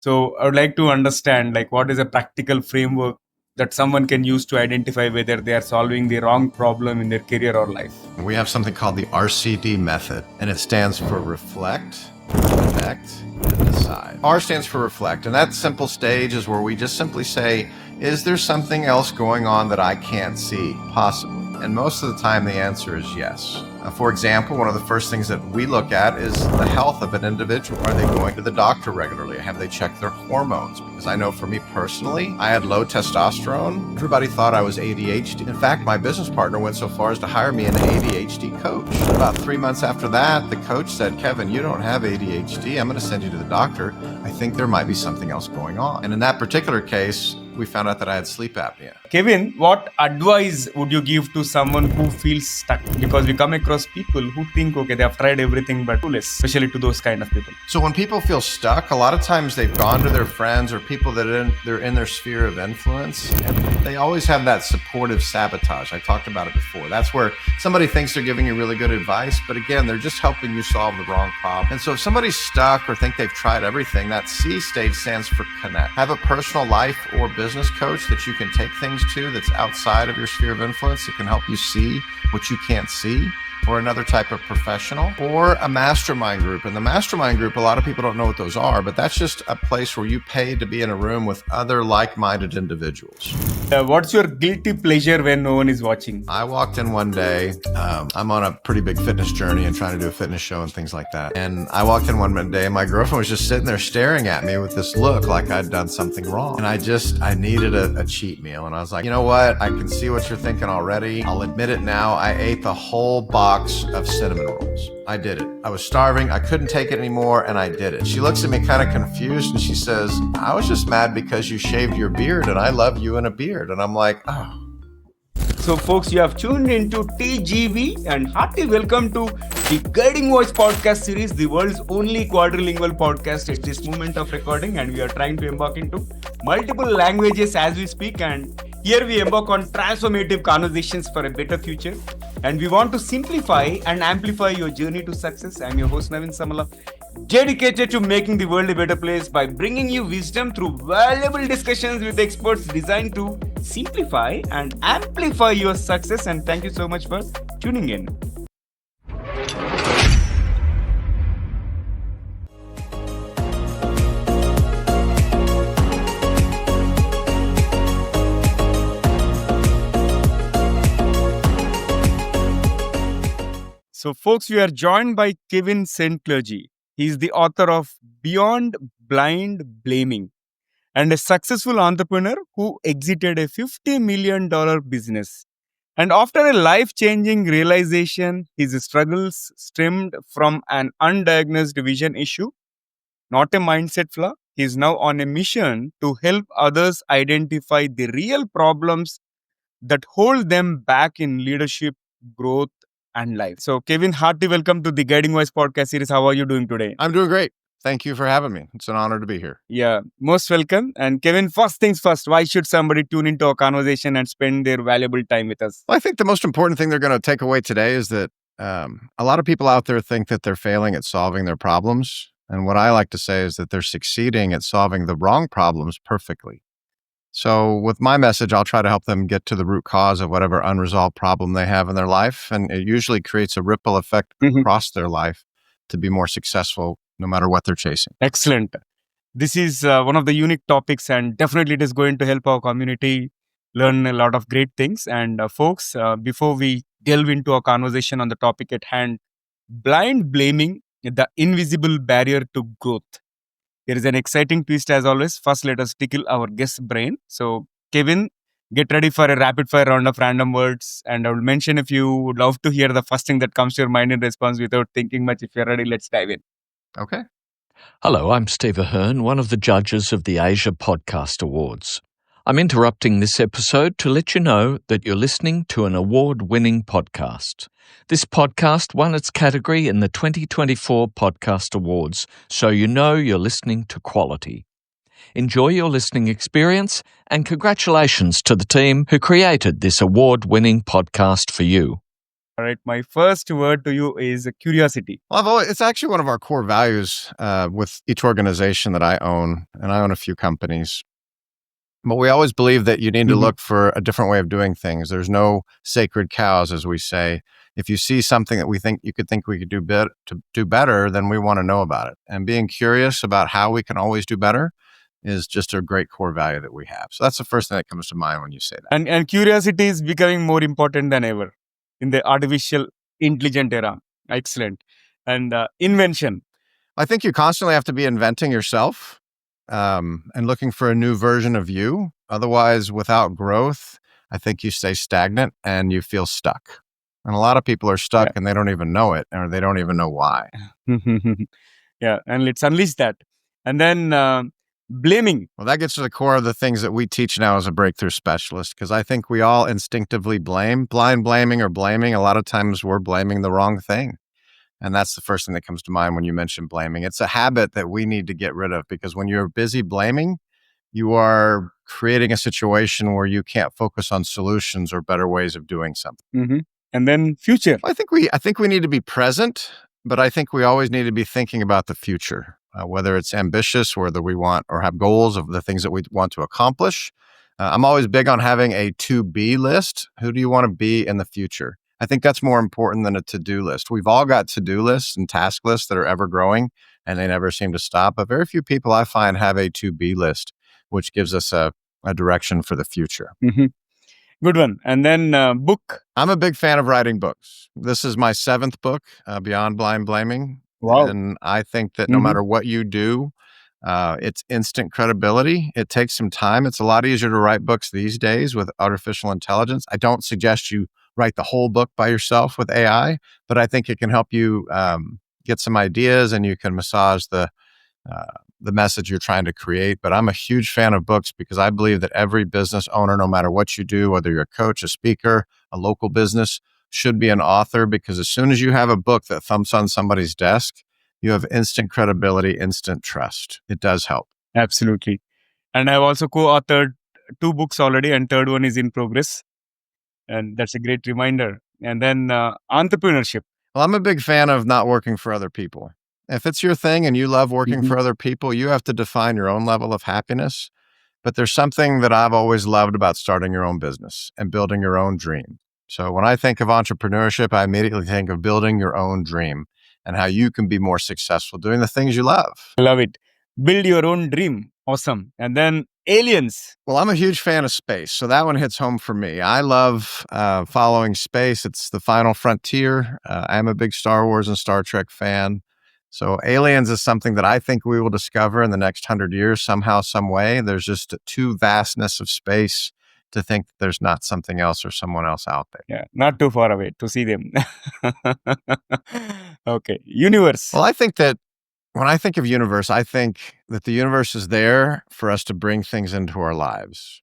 So I would like to understand, like, what is a practical framework that someone can use to identify whether they are solving the wrong problem in their career or life. We have something called the RCD Method, and it stands for reflect, connect, and decide. R stands for reflect, and that simple stage is where we just simply say, is there something else going on that I can't see? Possibly. And most of the time the answer is yes. For example, one of the first things that we look at is the health of an individual. Are they going to the doctor regularly? Have they checked their hormones? Because I know for me personally, I had low testosterone. Everybody thought I was ADHD. In fact, my business partner went so far as to hire me an ADHD coach. About 3 months after that, the coach said, Kevin, you don't have ADHD. I'm going to send you to the doctor. I think there might be something else going on. And in that particular case, we found out that I had sleep apnea. Kevin, what advice would you give to someone who feels stuck? Because we come across people who think, okay, they have tried everything but clueless, especially to those kind of people. So when people feel stuck, a lot of times they've gone to their friends or people that they're in their sphere of influence, and they always have that supportive sabotage. I talked about it before. That's where somebody thinks they're giving you really good advice, but again, they're just helping you solve the wrong problem. And so if somebody's stuck or think they've tried everything, that C stage stands for connect. Have a personal life or business coach that you can take things to that's outside of your sphere of influence that can help you see what you can't see, or another type of professional, or a mastermind group. And the mastermind group, a lot of people don't know what those are, but that's just a place where you pay to be in a room with other like-minded individuals. What's your guilty pleasure when no one is watching? I walked in one day, I'm on a pretty big fitness journey and trying to do a fitness show and things like that. And I walked in one day and my girlfriend was just sitting there staring at me with this look like I'd done something wrong. And I needed a cheat meal. And I was like, you know what? I can see what you're thinking already. I'll admit it now. I ate the whole box of cinnamon rolls. I did it. I was starving. I couldn't take it anymore, and I did it. She looks at me kind of confused, and she says, I was just mad because you shaved your beard, and I love you in a beard. And I'm like, oh. So folks, you have tuned into TGV, and hearty welcome to the Guiding Voice podcast series, the world's only quadrilingual podcast at this moment of recording, and we are trying to embark into multiple languages as we speak, and here we embark on transformative conversations for a better future, and we want to simplify and amplify your journey to success. I'm your host Navin Samala, dedicated to making the world a better place by bringing you wisdom through valuable discussions with experts designed to simplify and amplify your success. And thank you so much for tuning in. So folks, we are joined by Kevin St Clergy. He is the author of Beyond Blind Blaming and a successful entrepreneur who exited a $50 million business. And after a life-changing realization, his struggles stemmed from an undiagnosed vision issue, not a mindset flaw. He is now on a mission to help others identify the real problems that hold them back in leadership, growth, and life. So Kevin, hearty welcome to the Guiding Voice podcast series. How are you doing today? I'm doing great. Thank you for having me. It's an honor to be here. Yeah, most welcome. And Kevin, first things first, why should somebody tune into our conversation and spend their valuable time with us? Well, I think the most important thing they're going to take away today is that a lot of people out there think that they're failing at solving their problems. And what I like to say is that they're succeeding at solving the wrong problems perfectly. So with my message, I'll try to help them get to the root cause of whatever unresolved problem they have in their life. And it usually creates a ripple effect across their life to be more successful no matter what they're chasing. Excellent. This is one of the unique topics, and definitely it is going to help our community learn a lot of great things. And folks, before we delve into our conversation on the topic at hand, blind blaming, the invisible barrier to growth. There is an exciting twist as always. First, let us tickle our guest's brain. So, Kevin, get ready for a rapid fire round of random words. And I will mention if you would love to hear the first thing that comes to your mind in response without thinking much. If you're ready, let's dive in. Okay. Hello, I'm Steve Ahern, one of the judges of the Asia Podcast Awards. I'm interrupting this episode to let you know that you're listening to an award-winning podcast. This podcast won its category in the 2024 Podcast Awards, so you know you're listening to quality. Enjoy your listening experience, and congratulations to the team who created this award-winning podcast for you. All right. My first word to you is curiosity. Well, it's actually one of our core values with each organization that I own, and I own a few companies. But we always believe that you need to look for a different way of doing things. There's no sacred cows, as we say. If you see something that we think we could do better, then we want to know about it. And being curious about how we can always do better is just a great core value that we have. So that's the first thing that comes to mind when you say that. And curiosity is becoming more important than ever in the artificial intelligent era. Excellent. And invention. I think you constantly have to be inventing yourself and looking for a new version of you. Otherwise, without growth, I think you stay stagnant and you feel stuck. And a lot of people are stuck and they don't even know it, or they don't even know why. Yeah, and let's unleash that. And then blaming. Well, that gets to the core of the things that we teach now as a breakthrough specialist, because I think we all instinctively blame, blind blaming or blaming. A lot of times we're blaming the wrong thing. And that's the first thing that comes to mind when you mention blaming. It's a habit that we need to get rid of, because when you're busy blaming, you are creating a situation where you can't focus on solutions or better ways of doing something. And then future. I think we need to be present, but I think we always need to be thinking about the future, whether it's ambitious, whether we want or have goals of the things that we want to accomplish. I'm always big on having a to-be list. Who do you want to be in the future? I think that's more important than a to-do list. We've all got to-do lists and task lists that are ever growing, and they never seem to stop. But very few people I find have a to-be list, which gives us a direction for the future. Good one. And then book. I'm a big fan of writing books. This is my 7th book, Beyond Blind Blaming. Wow. And I think that no matter what you do, it's instant credibility. It takes some time. It's a lot easier to write books these days with artificial intelligence. I don't suggest you write the whole book by yourself with AI, but I think it can help you get some ideas, and you can massage the message you're trying to create. But I'm a huge fan of books, because I believe that every business owner, no matter what you do, whether you're a coach, a speaker, a local business, should be an author, because as soon as you have a book that thumps on somebody's desk, you have instant credibility, instant trust. It does help. Absolutely. And I've also co-authored 2 books already, and third one is in progress. And that's a great reminder. And then entrepreneurship. Well, I'm a big fan of not working for other people. If it's your thing and you love working for other people, you have to define your own level of happiness. But there's something that I've always loved about starting your own business and building your own dream. So when I think of entrepreneurship, I immediately think of building your own dream and how you can be more successful doing the things you love. I love it. Build your own dream. Awesome. And then aliens. Well, I'm a huge fan of space, so that one hits home for me. I love following space. It's the final frontier. I'm a big Star Wars and Star Trek fan. So aliens is something that I think we will discover in the next 100 years somehow, some way. There's just too vastness of space to think that there's not something else or someone else out there. Yeah, not too far away to see them. Okay. Universe. Well, I think that when I think of universe, I think that the universe is there for us to bring things into our lives.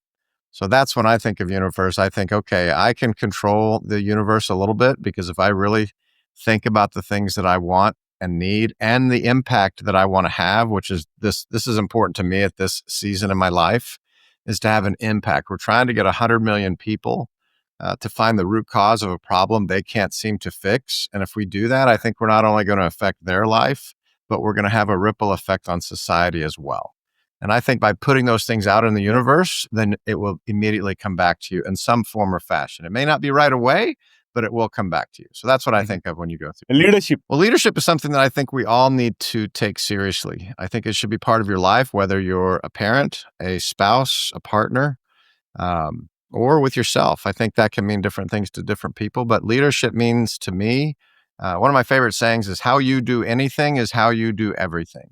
So that's when I think of universe. I think, okay, I can control the universe a little bit, because if I really think about the things that I want and need and the impact that I want to have, which is this is important to me at this season in my life, is to have an impact. We're trying to get 100 million people to find the root cause of a problem they can't seem to fix. And if we do that, I think we're not only going to affect their life, but we're going to have a ripple effect on society as well. And I think by putting those things out in the universe, then it will immediately come back to you in some form or fashion. It may not be right away, but it will come back to you. So that's what I think of when you go through Leadership. Well, leadership is something that I think we all need to take seriously. I think it should be part of your life, whether you're a parent, a spouse, a partner, or with yourself. I think that can mean different things to different people, but leadership means to me, one of my favorite sayings is, how you do anything is how you do everything.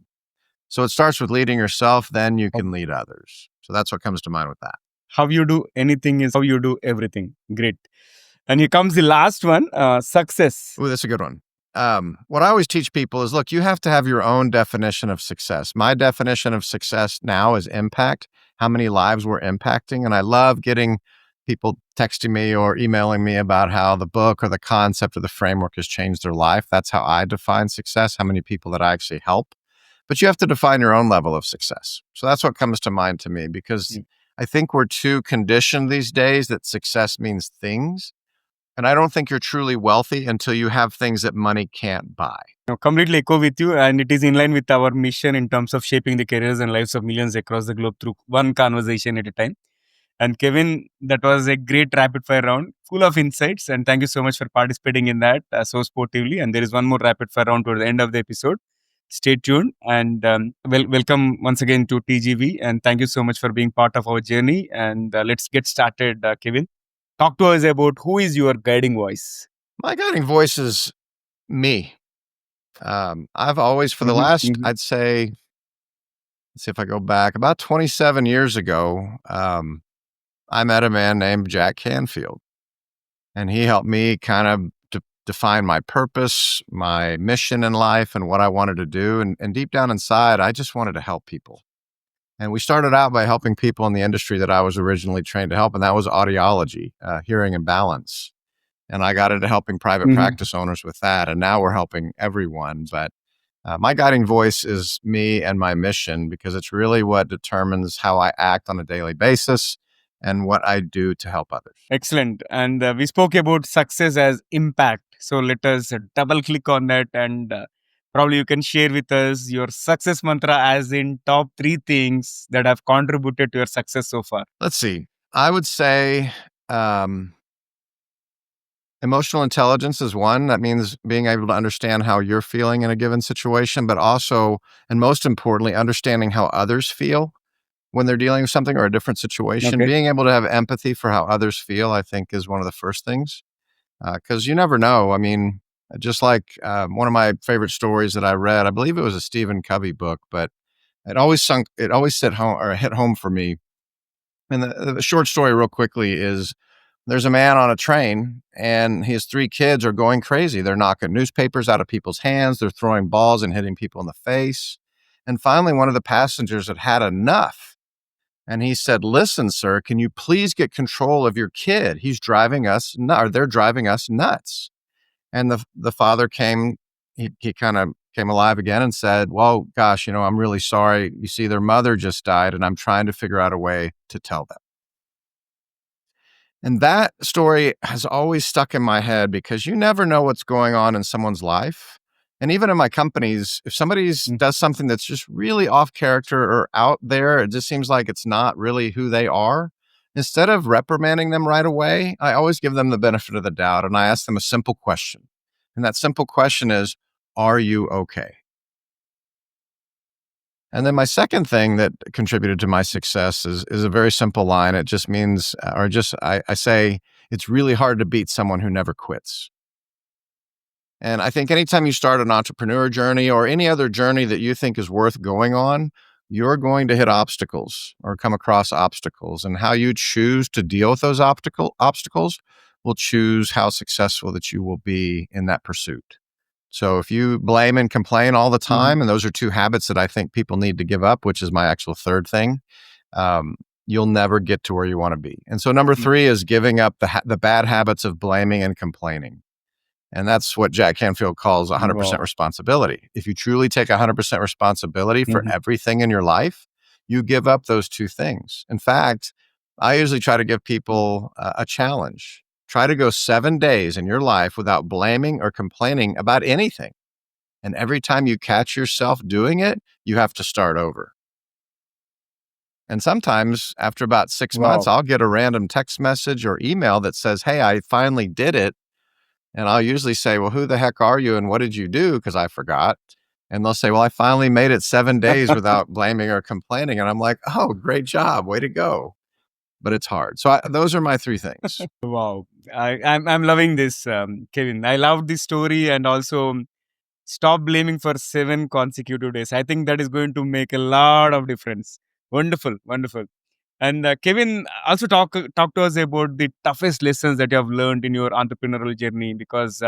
So it starts with leading yourself, then you can lead others. So that's what comes to mind with that. How you do anything is how you do everything. Great. And here comes the last one, success. Ooh, that's a good one. What I always teach people is, look, you have to have your own definition of success. My definition of success now is impact, how many lives we're impacting. And I love getting people texting me or emailing me about how the book or the concept or the framework has changed their life. That's how I define success, how many people that I actually help. But you have to define your own level of success. So that's what comes to mind to me, because I think we're too conditioned these days that success means things. And I don't think you're truly wealthy until you have things that money can't buy. Completely echo with you, and it is in line with our mission in terms of shaping the careers and lives of millions across the globe through one conversation at a time. And Kevin, that was a great rapid fire round, full of insights, and thank you so much for participating in that so sportively. And there is one more rapid fire round toward the end of the episode. Stay tuned, and welcome once again to TGV, and thank you so much for being part of our journey. And let's get started, Kevin. Talk to us about who is your guiding voice. My guiding voice is me. I've always, for the last, I'd say, let's see if I go back, about 27 years ago, I met a man named Jack Canfield, and he helped me kind of define my purpose, my mission in life, and what I wanted to do. And deep down inside, I just wanted to help people. And we started out by helping people in the industry that I was originally trained to help, and that was audiology, hearing and balance. And I got into helping private practice owners with that, and now we're helping everyone. But my guiding voice is me and my mission, because it's really what determines how I act on a daily basis and what I do to help others. Excellent. And we spoke about success as impact. So let us double click on that, and probably you can share with us your success mantra, as in top 3 things that have contributed to your success so far. Let's see. I would say emotional intelligence is one. That means being able to understand how you're feeling in a given situation, but also, and most importantly, understanding how others feel when they're dealing with something or a different situation. Okay. Being able to have empathy for how others feel, I think, is one of the first things, because you never know. I mean, just like one of my favorite stories that I read, I believe it was a Stephen Covey book, but it always hit home for me. And the short story, real quickly, is there's a man on a train, and his 3 kids are going crazy. They're knocking newspapers out of people's hands. They're throwing balls and hitting people in the face. And finally, one of the passengers had enough. And he said, "Listen, sir, can you please get control of your kid? He's driving us nuts, or they're driving us nuts." And the father came, he kind of came alive again and said, "Well, gosh, I'm really sorry. You see, their mother just died, and I'm trying to figure out a way to tell them." And that story has always stuck in my head, because you never know what's going on in someone's life. And even in my companies, if somebody does something that's just really off character or out there, it just seems like it's not really who they are. Instead of reprimanding them right away, I always give them the benefit of the doubt, and I ask them a simple question. And that simple question is, are you okay? And then my second thing that contributed to my success is a very simple line. It just means, I say, it's really hard to beat someone who never quits. And I think anytime you start an entrepreneur journey or any other journey that you think is worth going on, you're going to hit obstacles or come across obstacles. And how you choose to deal with those obstacles will choose how successful that you will be in that pursuit. So if you blame and complain all the time, and those are 2 habits that I think people need to give up, which is my actual third thing, you'll never get to where you want to be. And so number 3 is giving up the bad habits of blaming and complaining. And that's what Jack Canfield calls 100% responsibility. If you truly take 100% responsibility for everything in your life, you give up those 2 things. In fact, I usually try to give people a challenge. Try to go 7 days in your life without blaming or complaining about anything. And every time you catch yourself doing it, you have to start over. And sometimes after about 6 months, I'll get a random text message or email that says, "Hey, I finally did it." And I'll usually say, "Well, who the heck are you and what did you do?" Because I forgot. And they'll say, "Well, I finally made it 7 days without blaming or complaining." And I'm like, "Oh, great job. Way to go." But it's hard. So those are my 3 things. Wow. I'm loving this, Kevin. I love this story, and also stop blaming for 7 consecutive days. I think that is going to make a lot of difference. Wonderful, wonderful. And Kevin, also talk to us about the toughest lessons that you have learned in your entrepreneurial journey, because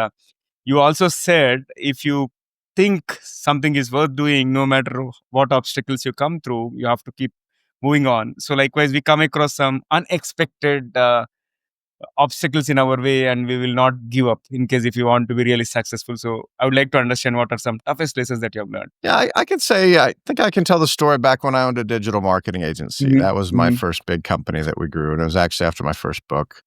you also said if you think something is worth doing, no matter what obstacles you come through, you have to keep moving on. So likewise, we come across some unexpected obstacles in our way, and we will not give up in case if you want to be really successful. So I would like to understand what are some toughest lessons that you have learned. Yeah, I can say, I think I can tell the story back when I owned a digital marketing agency. That was my first big company that we grew, and it was actually after my first book.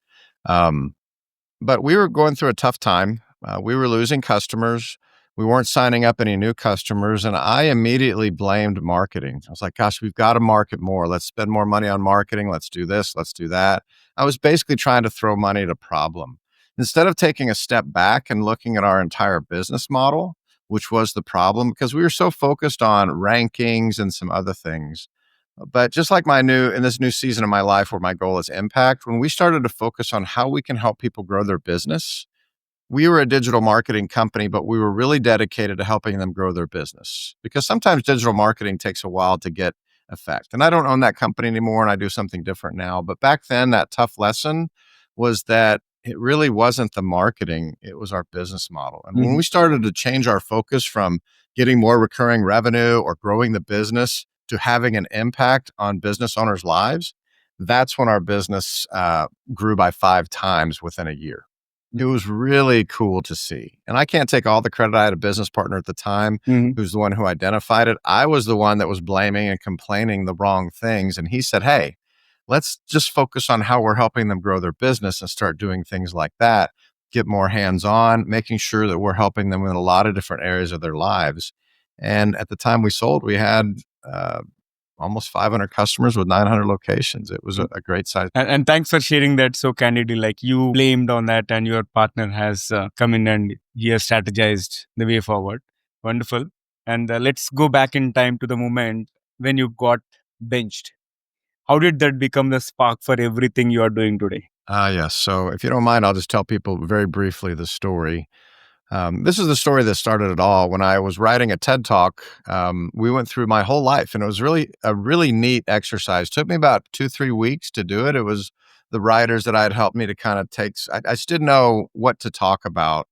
But we were going through a tough time. We were losing customers. We weren't signing up any new customers. And I immediately blamed marketing. I was like, gosh, we've got to market more. Let's spend more money on marketing. Let's do this. Let's do that. I was basically trying to throw money at a problem. Instead of taking a step back and looking at our entire business model, which was the problem, because we were so focused on rankings and some other things. But just like in this new season of my life where my goal is impact, when we started to focus on how we can help people grow their business, we were a digital marketing company, but we were really dedicated to helping them grow their business because sometimes digital marketing takes a while to get effect. And I don't own that company anymore and I do something different now. But back then, that tough lesson was that it really wasn't the marketing, it was our business model. And when we started to change our focus from getting more recurring revenue or growing the business to having an impact on business owners' lives, that's when our business grew by 5 times within a year. It was really cool to see. And I can't take all the credit. I had a business partner at the time who's the one who identified it. I was the one that was blaming and complaining the wrong things. And he said, hey, let's just focus on how we're helping them grow their business and start doing things like that, get more hands-on, making sure that we're helping them in a lot of different areas of their lives. And at the time we sold, we had almost 500 customers with 900 locations. It was a great size. And thanks for sharing that so candidly. Like you blamed on that and your partner has come in and he has strategized the way forward. Wonderful. And let's go back in time to the moment when you got benched. How did that become the spark for everything you are doing today? Yes. So if you don't mind, I'll just tell people very briefly the story. This is the story that started it all. When I was writing a TED Talk, we went through my whole life, and it was really a really neat exercise. It took me about 2-3 weeks to do it. It was the writers that had helped me to kind of I just didn't know what to talk about.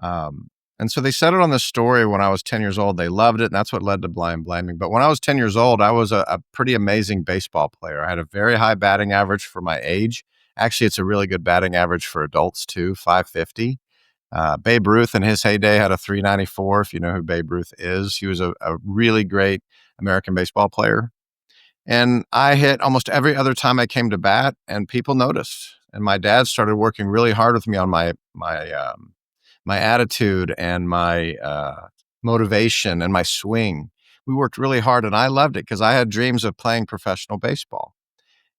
And so they said it on the story when I was 10 years old. They loved it, and that's what led to blind blaming. But when I was 10 years old, I was a pretty amazing baseball player. I had a very high batting average for my age. Actually, it's a really good batting average for adults too, 550. Babe Ruth in his heyday had a 394. If you know who Babe Ruth is, he was a really great American baseball player. And I hit almost every other time I came to bat, and people noticed. And my dad started working really hard with me on my attitude and my motivation and my swing. We worked really hard, and I loved it because I had dreams of playing professional baseball.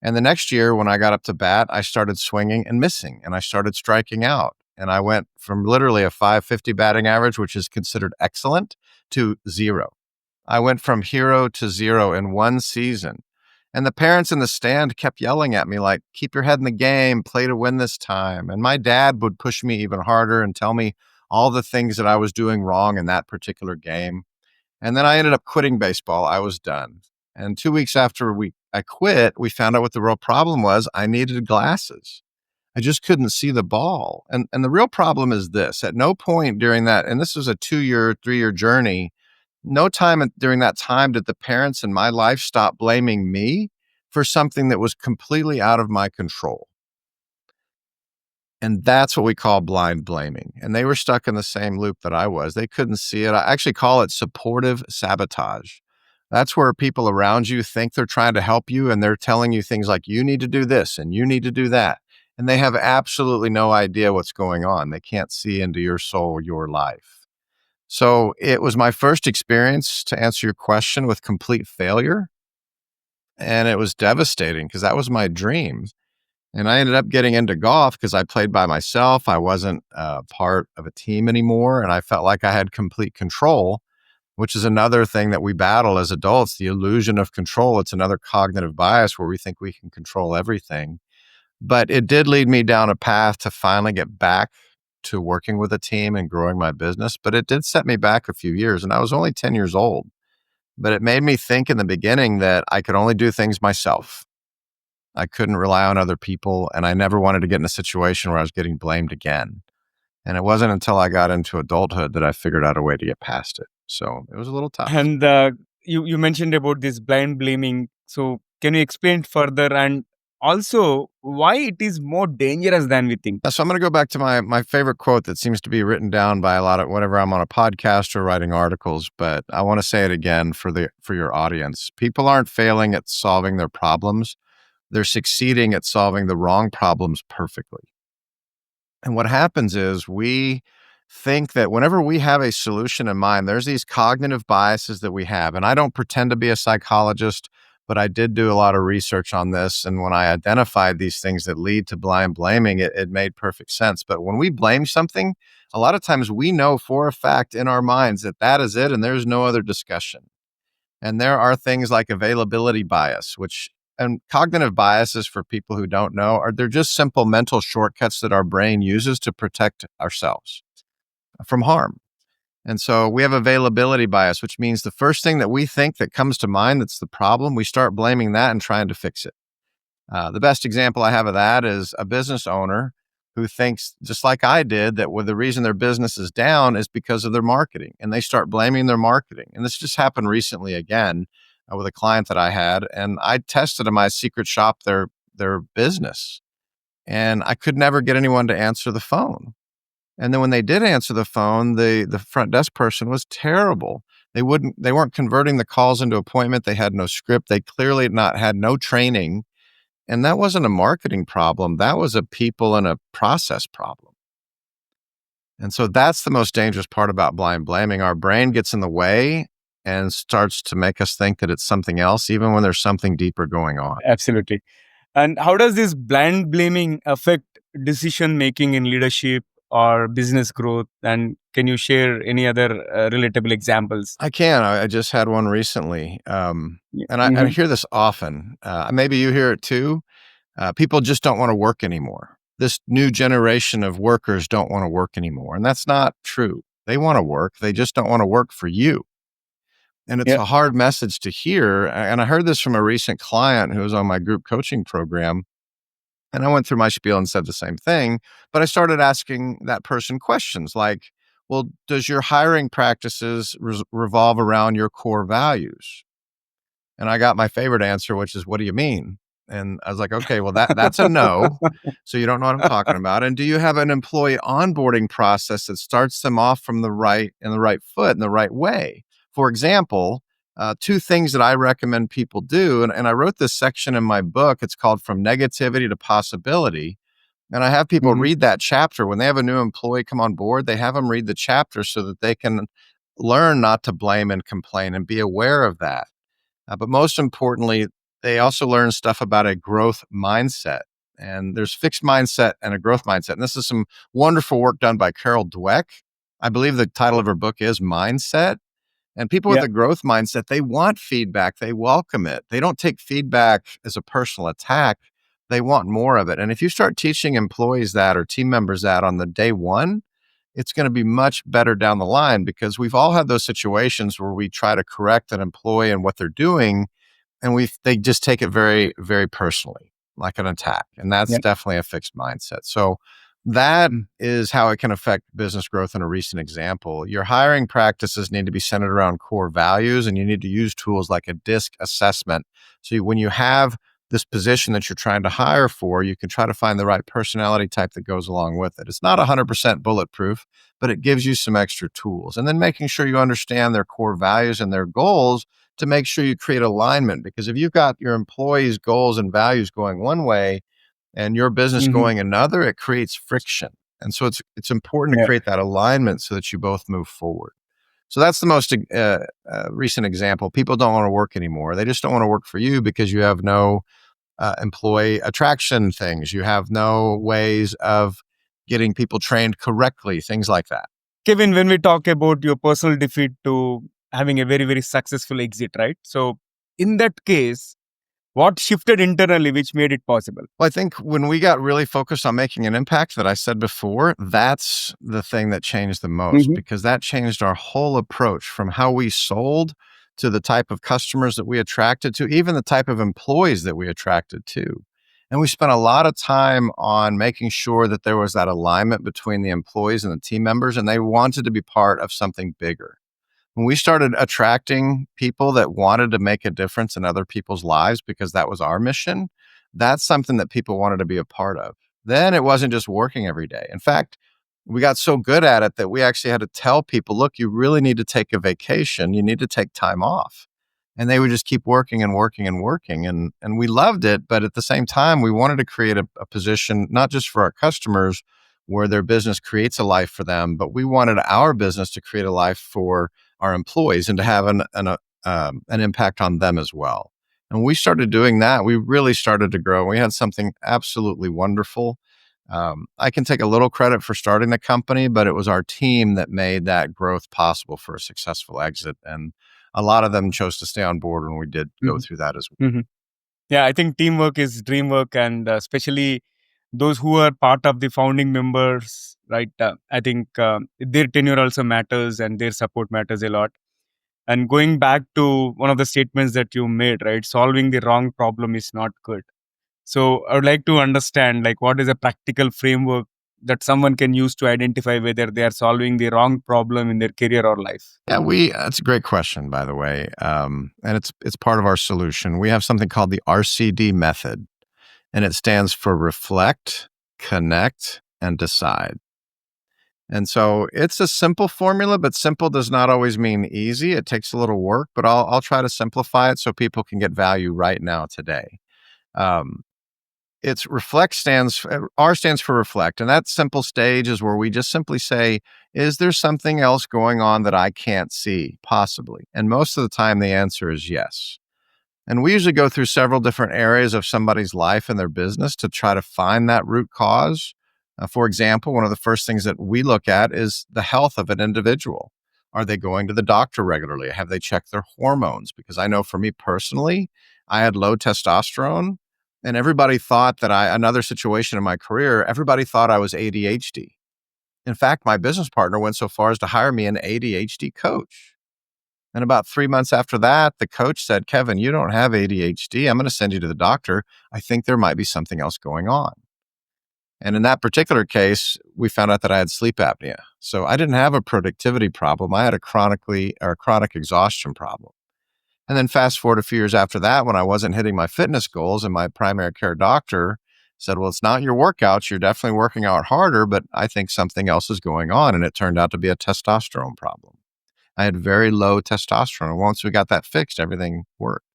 And the next year, when I got up to bat, I started swinging and missing, and I started striking out. And I went from literally a 550 batting average, which is considered excellent, to 0. I went from hero to 0 in one season. And the parents in the stand kept yelling at me like, keep your head in the game, play to win this time. And my dad would push me even harder and tell me all the things that I was doing wrong in that particular game. And then I ended up quitting baseball. I was done. And 2 weeks after I quit, we found out what the real problem was. I needed glasses. I just couldn't see the ball. And the real problem is this. At no point during that, and this was a 2-year, 3-year journey, no time during that time did the parents in my life stop blaming me for something that was completely out of my control. And that's what we call blind blaming. And they were stuck in the same loop that I was. They couldn't see it. I actually call it supportive sabotage. That's where people around you think they're trying to help you, and they're telling you things like, you need to do this and you need to do that. And they have absolutely no idea what's going on. They can't see into your soul, your life. So it was my first experience, to answer your question, with complete failure. And it was devastating because that was my dream. And I ended up getting into golf because I played by myself. I wasn't part of a team anymore. And I felt like I had complete control, which is another thing that we battle as adults, the illusion of control. It's another cognitive bias where we think we can control everything. But it did lead me down a path to finally get back to working with a team and growing my business. But it did set me back a few years, and I was only 10 years old. But it made me think in the beginning that I could only do things myself. I couldn't rely on other people, and I never wanted to get in a situation where I was getting blamed again. And it wasn't until I got into adulthood that I figured out a way to get past it. So it was a little tough. And you mentioned about this blind blaming. So can you explain further, and also why it is more dangerous than we think? So I'm going to go back to my favorite quote that seems to be written down by a lot of whenever I'm on a podcast or writing articles, but I want to say it again for your audience. People aren't failing at solving their problems. They're succeeding at solving the wrong problems perfectly. And what happens is we think that whenever we have a solution in mind, there's these cognitive biases that we have. And I don't pretend to be a psychologist, but I did do a lot of research on this. And when I identified these things that lead to blind blaming, it made perfect sense. But when we blame something, a lot of times we know for a fact in our minds that that is it and there's no other discussion. And there are things like availability bias, which and cognitive biases, for people who don't know, they're just simple mental shortcuts that our brain uses to protect ourselves from harm. And so we have availability bias, which means the first thing that we think that comes to mind that's the problem, we start blaming that and trying to fix it. The best example I have of that is a business owner who thinks, just like I did, that the reason their business is down is because of their marketing, and they start blaming their marketing. And this just happened recently again with a client that I had, and I tested in my secret shop their business, and I could never get anyone to answer the phone. And then when they did answer the phone, the front desk person was terrible. They weren't converting the calls into appointment. They had no script. They clearly had no training. And that wasn't a marketing problem. That was a people and a process problem. And so that's the most dangerous part about blind blaming. Our brain gets in the way and starts to make us think that it's something else, even when there's something deeper going on. Absolutely. And how does this blind blaming affect decision making in leadership or business growth? And can you share any other relatable examples? I can. I just had one recently. And I hear this often. Maybe you hear it too. People just don't want to work anymore. This new generation of workers don't want to work anymore. And that's not true. They want to work. They just don't want to work for you. And it's a hard message to hear. And I heard this from a recent client who was on my group coaching program. And I went through my spiel and said the same thing. But I started asking that person questions like, well, does your hiring practices revolve around your core values? And I got my favorite answer, which is, what do you mean? And I was like, okay, well, that's a no. So you don't know what I'm talking about. And do you have an employee onboarding process that starts them off from the right foot in the right way? For example, two things that I recommend people do, and I wrote this section in my book. It's called From Negativity to Possibility. And I have people read that chapter. When they have a new employee come on board, they have them read the chapter so that they can learn not to blame and complain and be aware of that. But most importantly, they also learn stuff about a growth mindset. And there's fixed mindset and a growth mindset. And this is some wonderful work done by Carol Dweck. I believe the title of her book is Mindset. And people with a growth mindset, they want feedback. They welcome it. They don't take feedback as a personal attack. They want more of it. And if you start teaching employees that or team members that on the day one, it's going to be much better down the line, because we've all had those situations where we try to correct an employee and what they're doing, and they just take it very, very personally, like an attack. And that's definitely a fixed mindset. So that is how it can affect business growth in a recent example. Your hiring practices need to be centered around core values, and you need to use tools like a DISC assessment. So when you have this position that you're trying to hire for, you can try to find the right personality type that goes along with it. It's not 100% bulletproof, but it gives you some extra tools. And then making sure you understand their core values and their goals to make sure you create alignment. Because if you've got your employees' goals and values going one way and your business going another, it creates friction. And so it's important to create that alignment so that you both move forward. So that's the most recent example. People don't want to work anymore. They just don't want to work for you because you have no employee attraction things. You have no ways of getting people trained correctly, things like that. Kevin, when we talk about your personal defeat to having a very, very successful exit, right? So in that case, what shifted internally which made it possible? Well, I think when we got really focused on making an impact that I said before, that's the thing that changed the most, because that changed our whole approach from how we sold to the type of customers that we attracted to, even the type of employees that we attracted to. And we spent a lot of time on making sure that there was that alignment between the employees and the team members, and they wanted to be part of something bigger. When we started attracting people that wanted to make a difference in other people's lives because that was our mission, that's something that people wanted to be a part of. Then it wasn't just working every day. In fact, we got so good at it that we actually had to tell people, look, you really need to take a vacation. You need to take time off. And they would just keep working and working and working. And we loved it. But at the same time, we wanted to create a position, not just for our customers, where their business creates a life for them, but we wanted our business to create a life for our employees and to have an impact on them as well. And when we started doing that, we really started to grow. We had something absolutely wonderful. I can take a little credit for starting the company, but it was our team that made that growth possible for a successful exit. And a lot of them chose to stay on board when we did go through that as well. Yeah, I think teamwork is dream work, and especially those who are part of the founding members, right? I think their tenure also matters and their support matters a lot. And going back to one of the statements that you made, right? Solving the wrong problem is not good. So I would like to understand, like, what is a practical framework that someone can use to identify whether they are solving the wrong problem in their career or life? Yeah, that's a great question, by the way. And it's part of our solution. We have something called the RCD Method, and it stands for reflect, connect, and decide. And so it's a simple formula, but simple does not always mean easy. It takes a little work, but I'll try to simplify it so people can get value right now today. Um, it's reflect R stands for reflect, and that simple stage is where we just simply say, is there something else going on that I can't see? Possibly. And most of the time the answer is yes. And we usually go through several different areas of somebody's life and their business to try to find that root cause. For example, one of the first things that we look at is the health of an individual. Are they going to the doctor regularly? Have they checked their hormones? Because I know for me personally, I had low testosterone, and everybody thought that another situation in my career, everybody thought I was ADHD. In fact, my business partner went so far as to hire me an ADHD coach. And about 3 months after that, the coach said, Kevin, you don't have ADHD. I'm going to send you to the doctor. I think there might be something else going on. And in that particular case, we found out that I had sleep apnea. So I didn't have a productivity problem. I had a chronic exhaustion problem. And then fast forward a few years after that, when I wasn't hitting my fitness goals, and my primary care doctor said, well, it's not your workouts. You're definitely working out harder, but I think something else is going on. And it turned out to be a testosterone problem. I had very low testosterone. And once we got that fixed, everything worked.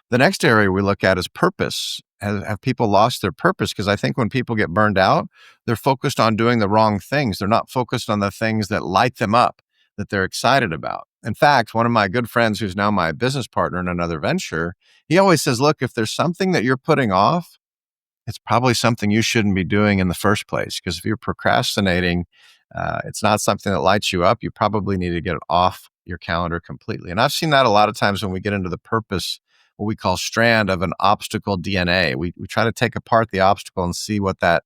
The next area we look at is purpose. Have people lost their purpose? Because I think when people get burned out, they're focused on doing the wrong things. They're not focused on the things that light them up, that they're excited about. In fact, one of my good friends, who's now my business partner in another venture, he always says, look, if there's something that you're putting off, it's probably something you shouldn't be doing in the first place. Because if you're procrastinating, it's not something that lights you up. You probably need to get it off your calendar completely. And I've seen that a lot of times when we get into the purpose, what we call strand of an obstacle DNA. We try to take apart the obstacle and see what that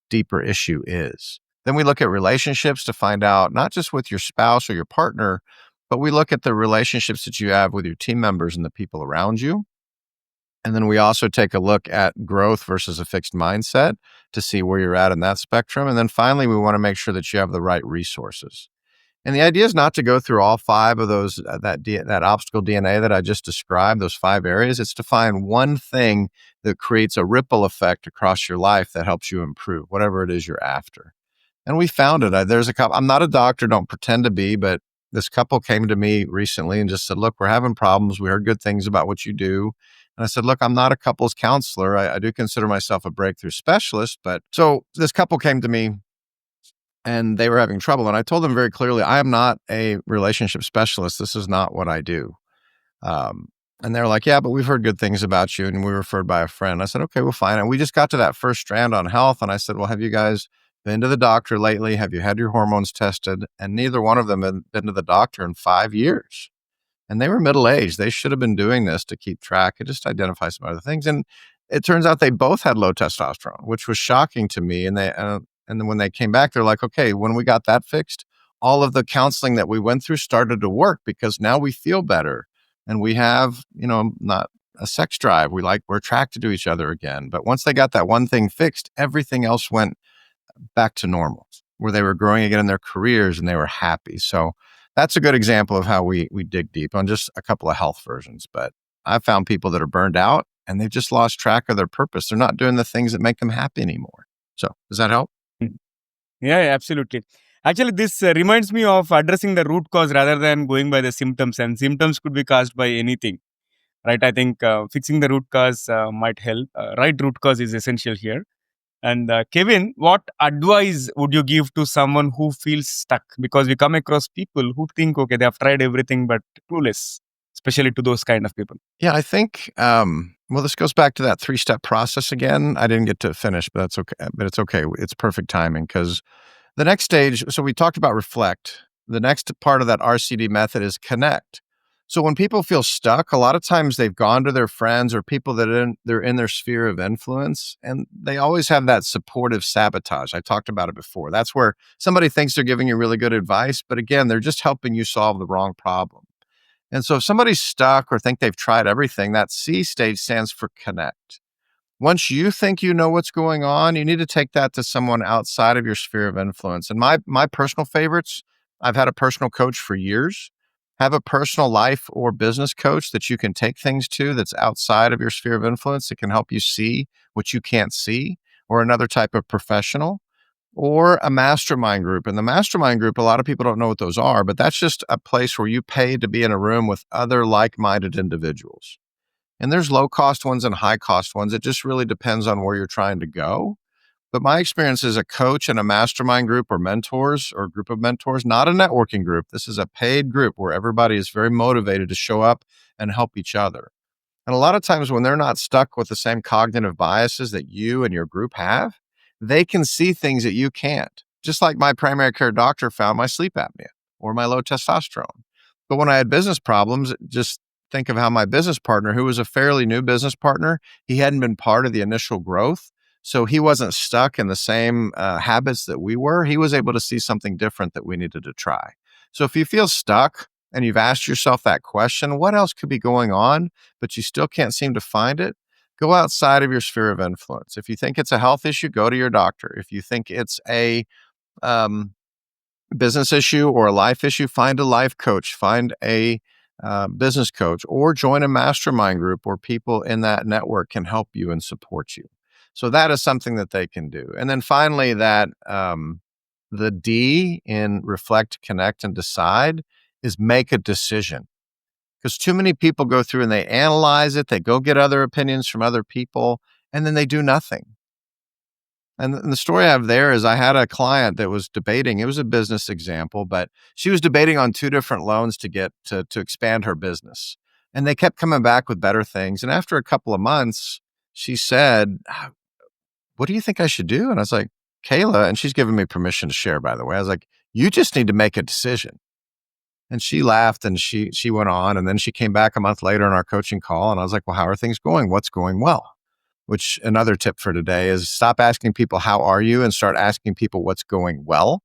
deeper issue is. Then we look at relationships to find out, not just with your spouse or your partner, but we look at the relationships that you have with your team members and the people around you. And then we also take a look at growth versus a fixed mindset to see where you're at in that spectrum. And then finally, we want to make sure that you have the right resources. And the idea is not to go through all 5 of those, that obstacle DNA that I just described, those 5 areas. It's to find one thing that creates a ripple effect across your life that helps you improve, whatever it is you're after. And we found it. There's a couple, I'm not a doctor, don't pretend to be, but this couple came to me recently and just said, look, we're having problems. We heard good things about what you do. And I said, look, I'm not a couples counselor. I do consider myself a breakthrough specialist. But so this couple came to me and they were having trouble. And I told them very clearly, I am not a relationship specialist. This is not what I do. And they're like, yeah, but we've heard good things about you. And we were referred by a friend. I said, okay, well, fine. And we just got to that first strand on health. And I said, well, have you guys been to the doctor lately? Have you had your hormones tested? And neither one of them had been to the doctor in 5 years. And they were middle-aged. They should have been doing this to keep track and just identify some other things. And it turns out they both had low testosterone, which was shocking to me. And then when they came back, they're like, okay, when we got that fixed, all of the counseling that we went through started to work because now we feel better and we have, not a sex drive. We're attracted to each other again. But once they got that one thing fixed, everything else went back to normal, where they were growing again in their careers and they were happy. So that's a good example of how we dig deep on just a couple of health versions. But I've found people that are burned out and they've just lost track of their purpose. They're not doing the things that make them happy anymore. So does that help? Yeah, absolutely. Actually, this reminds me of addressing the root cause rather than going by the symptoms. And symptoms could be caused by anything, right? I think fixing the root cause might help. Right root cause is essential here. And Kevin, what advice would you give to someone who feels stuck? Because we come across people who think, okay, they have tried everything but clueless, especially to those kind of people. Yeah, I think, well, this goes back to that 3-step process again. I didn't get to finish, but that's okay. But it's okay. It's perfect timing because the next stage, so we talked about reflect. The next part of that RCD method is connect. So when people feel stuck, a lot of times they've gone to their friends or people that they're in their sphere of influence, and they always have that supportive sabotage. I talked about it before. That's where somebody thinks they're giving you really good advice, but again, they're just helping you solve the wrong problem. And so if somebody's stuck or think they've tried everything, that C stage stands for connect. Once you think you know what's going on, you need to take that to someone outside of your sphere of influence. And my personal favorites, I've had a personal coach for years. Have a personal life or business coach that you can take things to that's outside of your sphere of influence that can help you see what you can't see, or another type of professional, or a mastermind group. And the mastermind group, a lot of people don't know what those are, but that's just a place where you pay to be in a room with other like-minded individuals. And there's low-cost ones and high-cost ones. It just really depends on where you're trying to go. But my experience is a coach and a mastermind group or mentors or group of mentors, not a networking group. This is a paid group where everybody is very motivated to show up and help each other. And a lot of times when they're not stuck with the same cognitive biases that you and your group have, they can see things that you can't. Just like my primary care doctor found my sleep apnea or my low testosterone. But when I had business problems, just think of how my business partner, who was a fairly new business partner, he hadn't been part of the initial growth. So he wasn't stuck in the same habits that we were. He was able to see something different that we needed to try. So if you feel stuck and you've asked yourself that question, what else could be going on, but you still can't seem to find it? Go outside of your sphere of influence. If you think it's a health issue, go to your doctor. If you think it's a business issue or a life issue, find a life coach, find a business coach, or join a mastermind group where people in that network can help you and support you. So that is something that they can do. And then finally, that the D in reflect, connect, and decide is make a decision. Because too many people go through and they analyze it, they go get other opinions from other people, and then they do nothing. And the story I have there is I had a client that was debating, it was a business example, but she was debating on 2 different loans to get to expand her business. And they kept coming back with better things. And after a couple of months, she said, what do you think I should do? And I was like, Kayla, and she's given me permission to share, by the way. I was like, you just need to make a decision. And she laughed and she went on. And then she came back a month later in our coaching call. And I was like, well, how are things going? What's going well? Which another tip for today is stop asking people, how are you? And start asking people what's going well.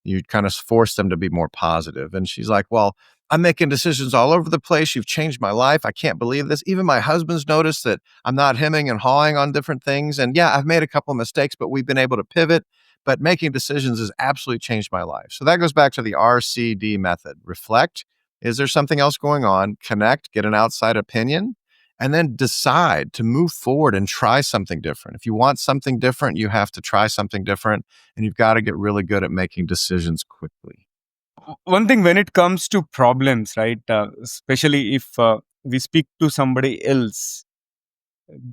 You kind of force them to be more positive. And she's like, well, I'm making decisions all over the place. You've changed my life. I can't believe this. Even my husband's noticed that I'm not hemming and hawing on different things. And yeah, I've made a couple of mistakes, but we've been able to pivot. But making decisions has absolutely changed my life. So that goes back to the RCD method. Reflect. Is there something else going on? Connect, get an outside opinion, and then decide to move forward and try something different. If you want something different, you have to try something different, and you've got to get really good at making decisions quickly. One thing when it comes to problems, right, especially if we speak to somebody else,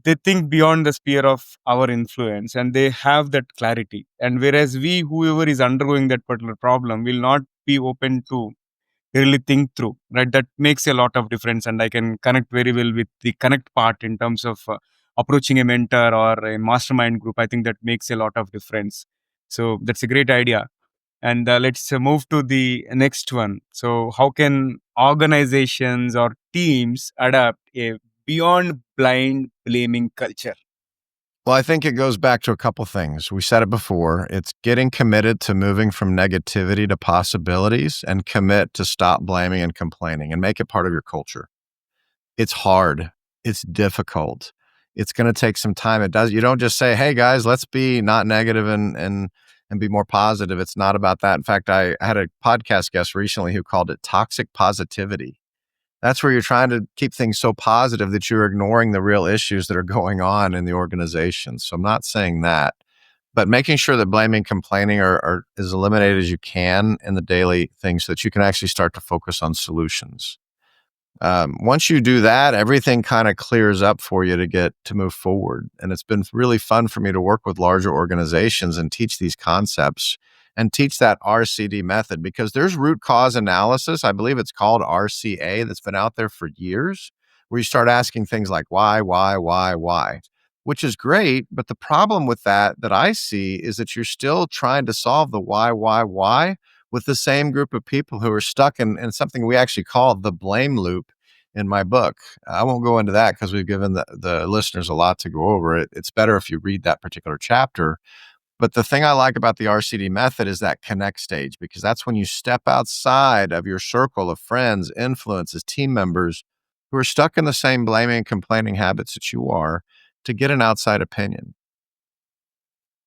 they think beyond the sphere of our influence and they have that clarity. And whereas we, whoever is undergoing that particular problem, will not be open to really think through, right? That makes a lot of difference. And I can connect very well with the connect part in terms of approaching a mentor or a mastermind group. I think that makes a lot of difference. So that's a great idea. And let's move to the next one. So how can organizations or teams adapt a beyond blind blaming culture? Well, I think it goes back to a couple things. We said it before. It's getting committed to moving from negativity to possibilities and commit to stop blaming and complaining and make it part of your culture. It's hard. It's difficult. It's going to take some time. You don't just say, hey guys, let's be not negative and be more positive. It's not about that. In fact, I had a podcast guest recently who called it toxic positivity. That's where you're trying to keep things so positive that you're ignoring the real issues that are going on in the organization. So I'm not saying that, but making sure that blaming, complaining are as eliminated as you can in the daily things so that you can actually start to focus on solutions. Once you do that, everything kind of clears up for you to move forward. And it's been really fun for me to work with larger organizations and teach these concepts and teach that RCD method, because there's root cause analysis. I believe it's called RCA, that's been out there for years, where you start asking things like why, which is great. But the problem with that I see is that you're still trying to solve the why with the same group of people who are stuck in something we actually call the blame loop in my book. I won't go into that because we've given the listeners a lot to go over. It's better if you read that particular chapter. But the thing I like about the RCD method is that connect stage, because that's when you step outside of your circle of friends, influences, team members who are stuck in the same blaming and complaining habits that you are, to get an outside opinion.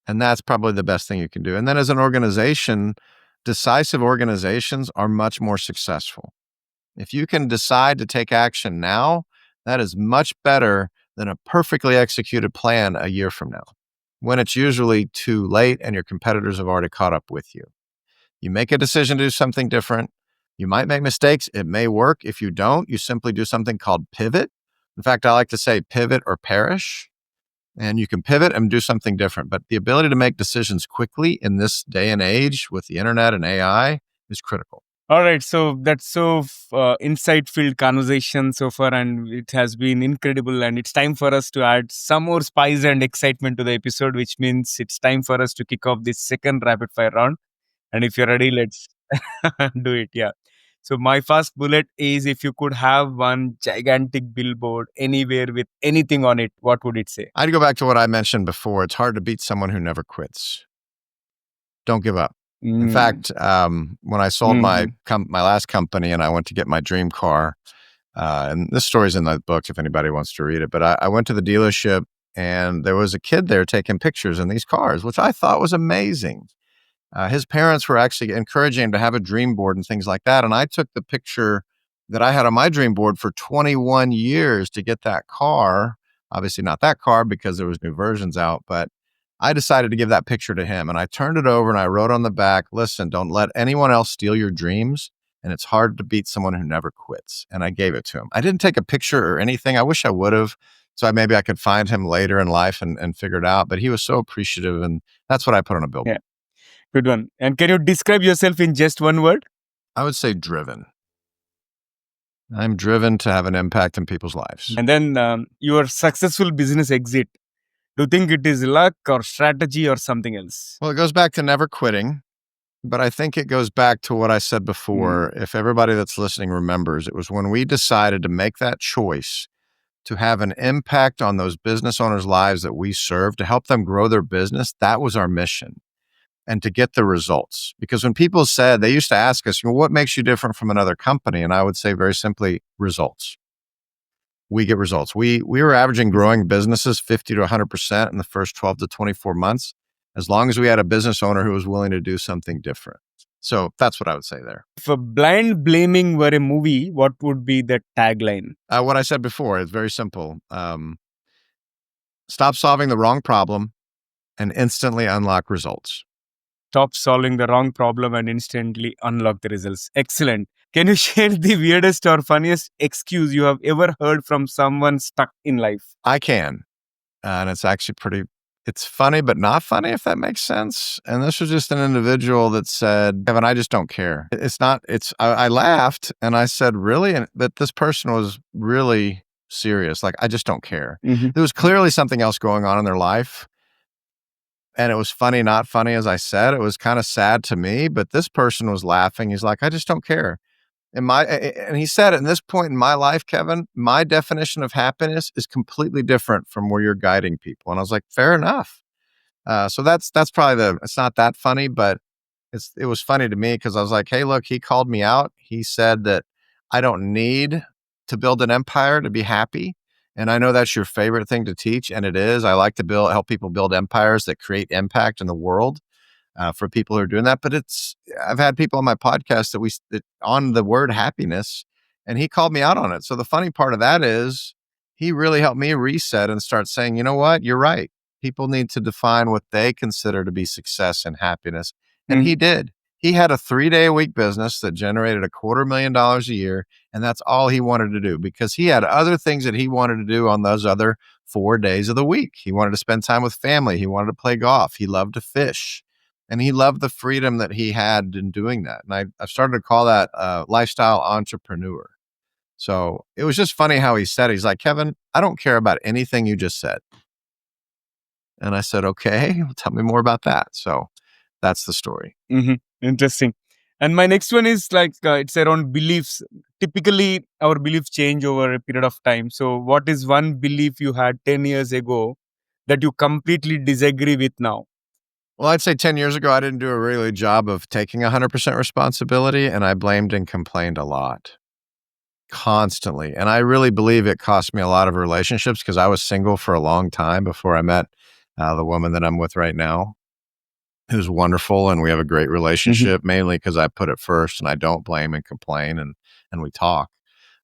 And that's probably the best thing you can do. And then as an organization, decisive organizations are much more successful. If you can decide to take action now, that is much better than a perfectly executed plan a year from now, when it's usually too late and your competitors have already caught up with you. You make a decision to do something different. You might make mistakes. It may work. If you don't, you simply do something called pivot. In fact, I like to say pivot or perish. And you can pivot and do something different. But the ability to make decisions quickly in this day and age with the internet and AI is critical. All right. So that's insight-filled conversation so far, and it has been incredible. And it's time for us to add some more spice and excitement to the episode, which means it's time for us to kick off this second rapid fire round. And if you're ready, let's do it. Yeah. So my first bullet is, if you could have one gigantic billboard anywhere with anything on it, what would it say? I'd go back to what I mentioned before. It's hard to beat someone who never quits. Don't give up. In fact, when I sold my last company and I went to get my dream car, and this story's in the book if anybody wants to read it, but I went to the dealership and there was a kid there taking pictures in these cars, which I thought was amazing. His parents were actually encouraging him to have a dream board and things like that. And I took the picture that I had on my dream board for 21 years to get that car. Obviously not that car because there was new versions out, but I decided to give that picture to him. And I turned it over and I wrote on the back, listen, don't let anyone else steal your dreams. And it's hard to beat someone who never quits. And I gave it to him. I didn't take a picture or anything. I wish I would have. So maybe I could find him later in life and figure it out. But he was so appreciative. And that's what I put on a billboard. Yeah. Good one. And can you describe yourself in just one word? I would say driven. I'm driven to have an impact in people's lives. And then your successful business exit. Do you think it is luck or strategy or something else? Well, it goes back to never quitting, but I think it goes back to what I said before. If everybody that's listening remembers, it was when we decided to make that choice to have an impact on those business owners' lives that we serve, to help them grow their business. That was our mission. And to get the results. Because when people said, they used to ask us, what makes you different from another company? And I would say very simply, results. We get results. We were averaging growing businesses 50 to 100% in the first 12 to 24 months, as long as we had a business owner who was willing to do something different. So that's what I would say there. If a blind blaming were a movie, what would be the tagline? What I said before, it's very simple. Stop solving the wrong problem and instantly unlock results. Stop solving the wrong problem and instantly unlock the results. Excellent. Can you share the weirdest or funniest excuse you have ever heard from someone stuck in life? I can. And it's actually it's funny, but not funny, if that makes sense. And this was just an individual that said, Kevin, I just don't care. I laughed and I said, really? But this person was really serious. Like, I just don't care. There was clearly something else going on in their life. And it was funny, not funny, as I said. It was kind of sad to me, but this person was laughing. He's like, I just don't care. And he said, at this point in my life, Kevin, my definition of happiness is completely different from where you're guiding people. And I was like, fair enough. So that's probably it's not that funny, but it was funny to me because I was like, hey, look, he called me out. He said that I don't need to build an empire to be happy. And I know that's your favorite thing to teach, and it is. I like to help people build empires that create impact in the world for people who are doing that. But I've had people on my podcast that on the word happiness, and he called me out on it. So the funny part of that is he really helped me reset and start saying, you know what, you're right. People need to define what they consider to be success and happiness. And he did. He had a 3-day-a-week business that generated $250,000 a year, and that's all he wanted to do because he had other things that he wanted to do on those other 4 days of the week. He wanted to spend time with family. He wanted to play golf. He loved to fish. And he loved the freedom that he had in doing that. And I started to call that lifestyle entrepreneur. So it was just funny how he said it. He's like, Kevin, I don't care about anything you just said. And I said, okay, tell me more about that. So that's the story. Interesting. And my next one is like, it's around beliefs. Typically, our beliefs change over a period of time. So what is one belief you had 10 years ago that you completely disagree with now? Well, I'd say 10 years ago, I didn't do a really good job of taking 100% responsibility, and I blamed and complained a lot, constantly. And I really believe it cost me a lot of relationships because I was single for a long time before I met the woman that I'm with right now, who's wonderful, and we have a great relationship, mainly because I put it first and I don't blame and complain, and we talk.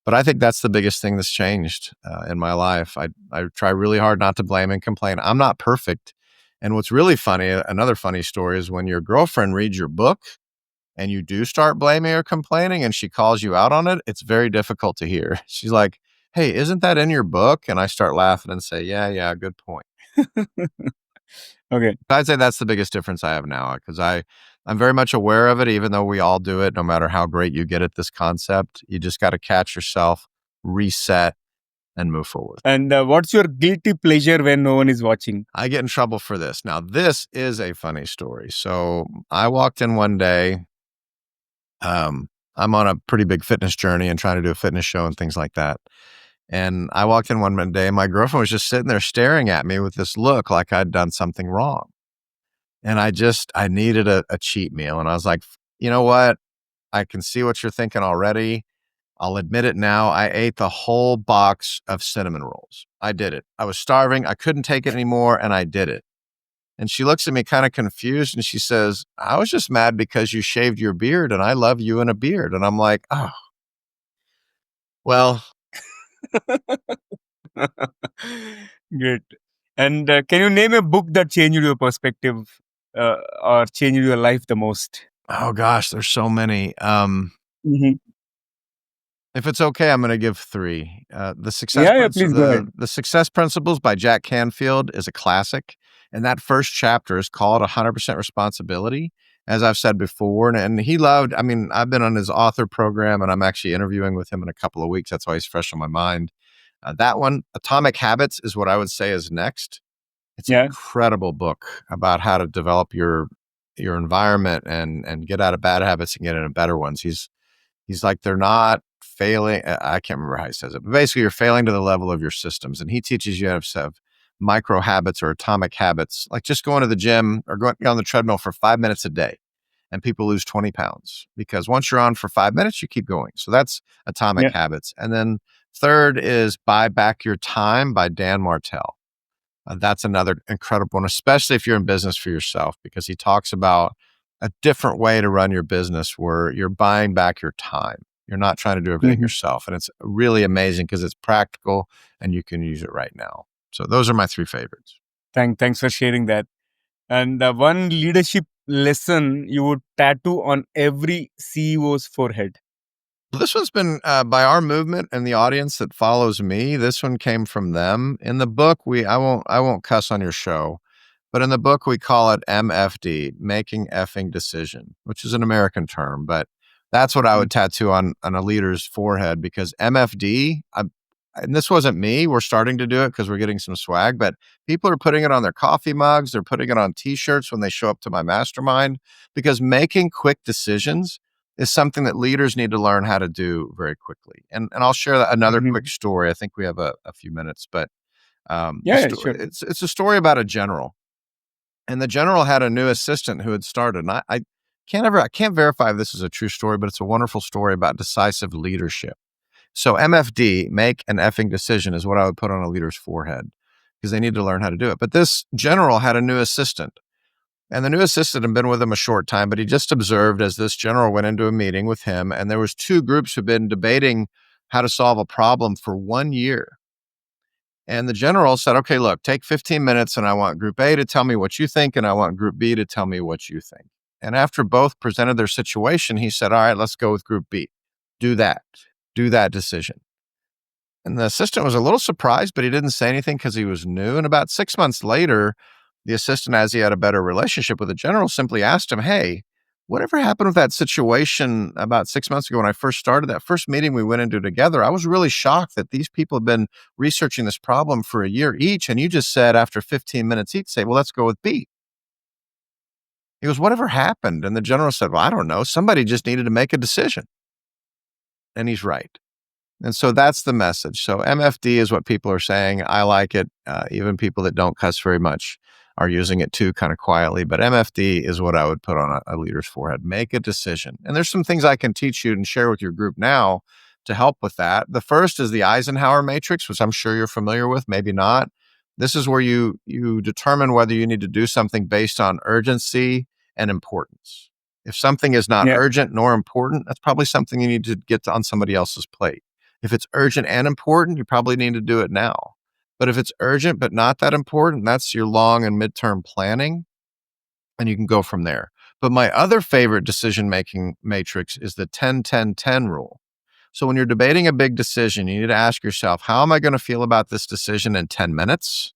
But I think that's the biggest thing that's changed in my life. I try really hard not to blame and complain. I'm not perfect. And what's really funny, another funny story is when your girlfriend reads your book and you do start blaming or complaining and she calls you out on it, it's very difficult to hear. She's like, hey, isn't that in your book? And I start laughing and say, yeah, good point. Okay. I'd say that's the biggest difference I have now because I'm very much aware of it, even though we all do it, no matter how great you get at this concept. You just got to catch yourself, reset, and move forward. And what's your guilty pleasure when no one is watching? I get in trouble for this. Now, this is a funny story. So I walked in one day. I'm on a pretty big fitness journey and trying to do a fitness show and things like that. And I walked in one day and my girlfriend was just sitting there staring at me with this look like I'd done something wrong. And I needed a cheat meal. And I was like, you know what? I can see what you're thinking already. I'll admit it now. I ate the whole box of cinnamon rolls. I did it. I was starving. I couldn't take it anymore. And I did it. And she looks at me kind of confused and she says, I was just mad because you shaved your beard and I love you in a beard. And I'm like, oh, well. Great. And can you name a book that changed your perspective or changed your life the most? Oh gosh, there's so many. If it's okay, I'm going to give 3. The Success Principles by Jack Canfield is a classic. And that first chapter is called 100% Responsibility, as I've said before. And he loved, I've been on his author program and I'm actually interviewing with him in a couple of weeks. That's why he's fresh on my mind. That one, Atomic Habits, is what I would say is next. It's an incredible book about how to develop your environment and get out of bad habits and get into better ones. He's like, they're not failing. I can't remember how he says it, but basically you're failing to the level of your systems. And he teaches you how to have micro habits or atomic habits, like just going to the gym or going on the treadmill for 5 minutes a day. And people lose 20 pounds because once you're on for 5 minutes, you keep going. So that's Atomic Habits. And then third is Buy Back Your Time by Dan Martell. That's another incredible one, especially if you're in business for yourself, because he talks about a different way to run your business where you're buying back your time. You're not trying to do everything yourself. And it's really amazing because it's practical and you can use it right now. So those are my 3 favorites. Thanks for sharing that. And one leadership lesson you would tattoo on every CEO's forehead. This one's been by our movement and the audience that follows me. This one came from them. In the book, I won't cuss on your show, but in the book we call it MFD, Making Effing Decision, which is an American term, but that's what I would tattoo on a leader's forehead because MFD, and this wasn't me, we're starting to do it because we're getting some swag, but people are putting it on their coffee mugs. They're putting it on t-shirts when they show up to my mastermind because making quick decisions is something that leaders need to learn how to do very quickly. And I'll share another quick story. I think we have a few minutes, but Sure. It's a story about a general. And the general had a new assistant who had started. And I can't verify if this is a true story, but it's a wonderful story about decisive leadership. So MFD, make an effing decision, is what I would put on a leader's forehead because they need to learn how to do it. But this general had a new assistant. And the new assistant had been with him a short time, but he just observed as this general went into a meeting with him, and there was 2 groups who'd been debating how to solve a problem for 1 year. And the general said, okay, look, take 15 minutes and I want group A to tell me what you think, and I want group B to tell me what you think. And after both presented their situation, he said, all right, let's go with group B. Do that decision. And the assistant was a little surprised, but he didn't say anything because he was new. And about 6 months later, the assistant, as he had a better relationship with the general, simply asked him, hey, whatever happened with that situation about 6 months ago when I first started that first meeting we went into together? I was really shocked that these people have been researching this problem for a year each. And you just said after 15 minutes each, say, well, let's go with B. He goes, whatever happened? And the general said, well, I don't know. Somebody just needed to make a decision. And he's right. And so that's the message. So MFD is what people are saying. I like it. Even people that don't cuss very much are using it too, kind of quietly. But MFD is what I would put on a leader's forehead. Make a decision. And there's some things I can teach you and share with your group now to help with that. The first is the Eisenhower matrix, which I'm sure you're familiar with, maybe not. This is where you determine whether you need to do something based on urgency and importance. If something is not urgent nor important, that's probably something you need to get on somebody else's plate. If it's urgent and important, you probably need to do it now. But if it's urgent but not that important, that's your long and midterm planning, and you can go from there. But my other favorite decision-making matrix is the 10-10-10 rule. So when you're debating a big decision, you need to ask yourself, how am I going to feel about this decision in 10 minutes,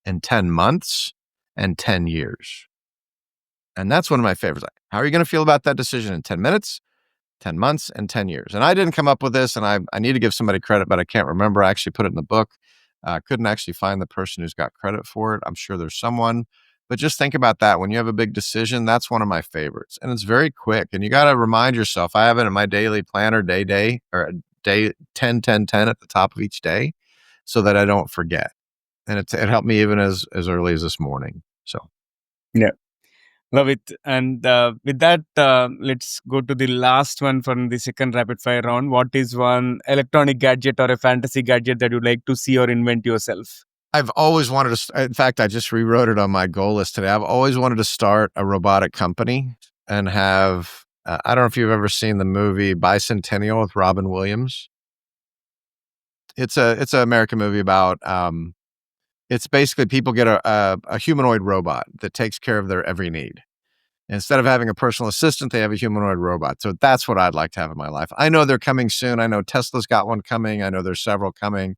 in 10 months, and 10 years? And that's one of my favorites. How are you going to feel about that decision in 10 minutes, 10 months, and 10 years? And I didn't come up with this, and I need to give somebody credit, but I can't remember. I actually put it in the book. I couldn't actually find the person who's got credit for it. I'm sure there's someone. But just think about that. When you have a big decision, that's one of my favorites. And it's very quick. And you got to remind yourself, I have it in my daily planner, day, or day 10-10-10 at the top of each day so that I don't forget. And it helped me even as early as this morning. So, yeah. Love it. And with that, let's go to the last one from the second rapid fire round. What is one electronic gadget or a fantasy gadget that you'd like to see or invent yourself? I've always wanted to, in fact, I just rewrote it on my goal list today. I've always wanted to start a robotic company and have, I don't know if you've ever seen the movie Bicentennial with Robin Williams. It's an American movie about, it's basically people get a humanoid robot that takes care of their every need. Instead of having a personal assistant, they have a humanoid robot. So that's what I'd like to have in my life. I know they're coming soon. I know Tesla's got one coming. I know there's several coming,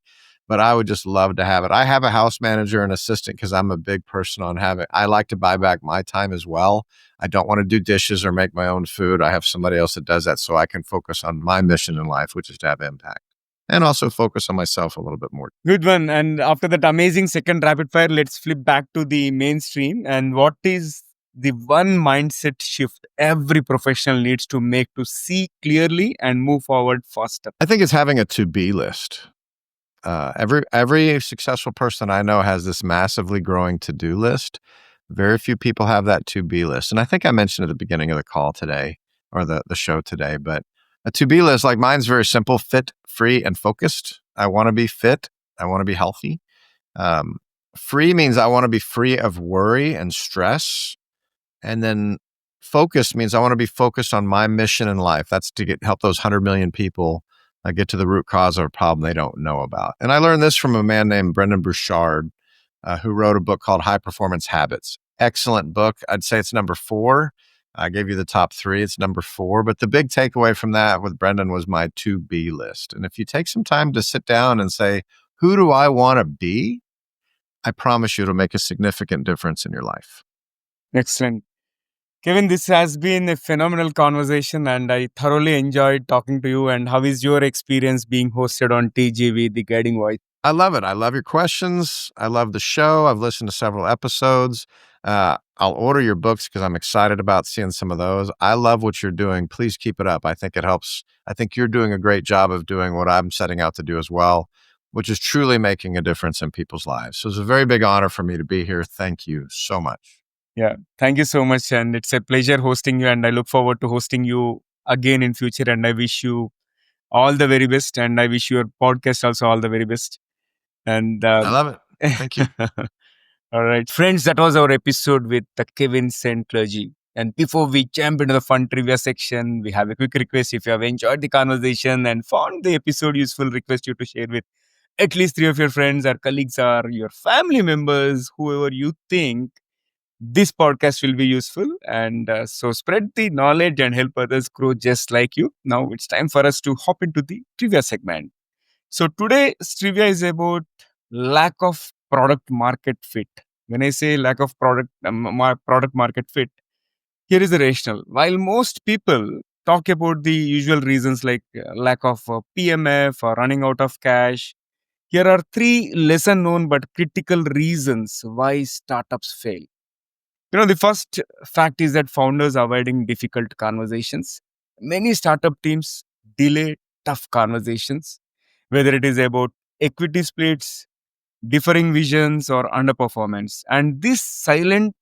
but I would just love to have it. I have a house manager and assistant because I'm a big person on having, I like to buy back my time as well. I don't want to do dishes or make my own food. I have somebody else that does that so I can focus on my mission in life, which is to have impact. And also focus on myself a little bit more. Good one. And after that amazing second rapid fire, let's flip back to the mainstream. And what is the one mindset shift every professional needs to make to see clearly and move forward faster? I think it's having a to-be list. Every successful person I know has this massively growing to-do list. Very few people have that to-be list. And I think I mentioned at the beginning of the call today, or the show today, but a to-be list, like mine's very simple: fit, free, and focused. I want to be fit. I want to be healthy. Free means I want to be free of worry and stress. And then focused means I want to be focused on my mission in life. That's to help those 100 million people get to the root cause of a problem they don't know about. And I learned this from a man named Brendon Burchard, who wrote a book called High Performance Habits. Excellent book. I'd say it's number 4. I gave you the top 3. It's number 4. But the big takeaway from that with Brendon was my to-be list. And if you take some time to sit down and say, who do I want to be? I promise you it'll make a significant difference in your life. Excellent. Kevin, this has been a phenomenal conversation and I thoroughly enjoyed talking to you. And how is your experience being hosted on TGV, The Guiding Voice? I love it. I love your questions. I love the show. I've listened to several episodes. I'll order your books because I'm excited about seeing some of those. I love what you're doing. Please keep it up. I think it helps. I think you're doing a great job of doing what I'm setting out to do as well, which is truly making a difference in people's lives. So it's a very big honor for me to be here. Thank you so much. Yeah, thank you so much. And it's a pleasure hosting you. And I look forward to hosting you again in future. And I wish you all the very best. And I wish your podcast also all the very best. And I love it. Thank you. All right, friends, that was our episode with Kevin St Clergy. And before we jump into the fun trivia section, we have a quick request. If you have enjoyed the conversation and found the episode useful, request you to share with at least 3 of your friends or colleagues or your family members, whoever you think this podcast will be useful. And so spread the knowledge and help others grow just like you. Now it's time for us to hop into the trivia segment. So today's trivia is about lack of product market fit. When I say lack of product market fit, here is the rationale. While most people talk about the usual reasons like lack of PMF or running out of cash, here are three lesser known but critical reasons why startups fail. The first fact is that founders are avoiding difficult conversations. Many startup teams delay tough conversations, whether it is about equity splits, differing visions, or underperformance. And this silent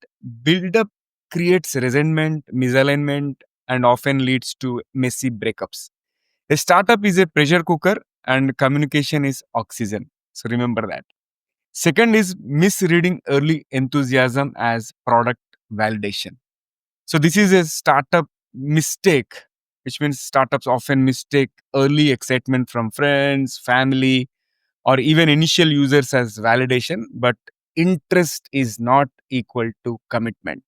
buildup creates resentment, misalignment, and often leads to messy breakups. A startup is a pressure cooker, and communication is oxygen. So remember that. Second is misreading early enthusiasm as product validation. So this is a startup mistake, which means startups often mistake early excitement from friends, family, or even initial users as validation, but interest is not equal to commitment.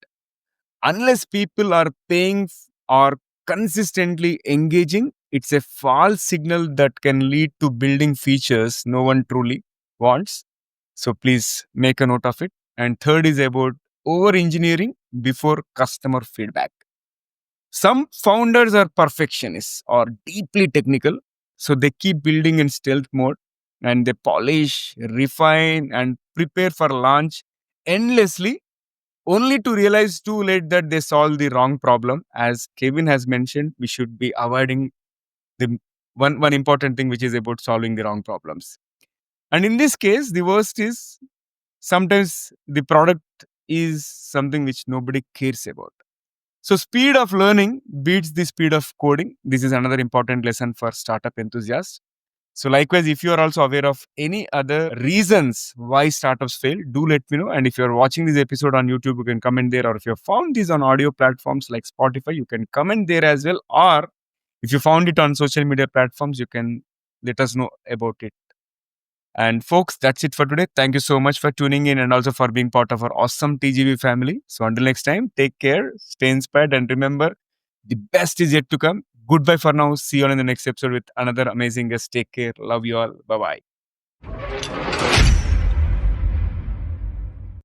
Unless people are paying or consistently engaging, it's a false signal that can lead to building features no one truly wants. So please make a note of it. And third is about over engineering before customer feedback. Some founders are perfectionists or deeply technical, so they keep building in stealth mode and they polish, refine, and prepare for launch endlessly, only to realize too late that they solved the wrong problem. As Kevin has mentioned, we should be avoiding the one important thing, which is about solving the wrong problems. And in this case, the worst is sometimes the product is something which nobody cares about. So speed of learning beats the speed of coding. This is another important lesson for startup enthusiasts. So likewise, if you are also aware of any other reasons why startups fail, do let me know. And if you're watching this episode on YouTube, you can comment there. Or if you have found this on audio platforms like Spotify, you can comment there as well. Or if you found it on social media platforms, you can let us know about it. And folks, that's it for today. Thank you so much for tuning in and also for being part of our awesome TGV family. So until next time, take care, stay inspired, and remember, the best is yet to come. Goodbye for now. See you on in the next episode with another amazing guest. Take care. Love you all. Bye bye.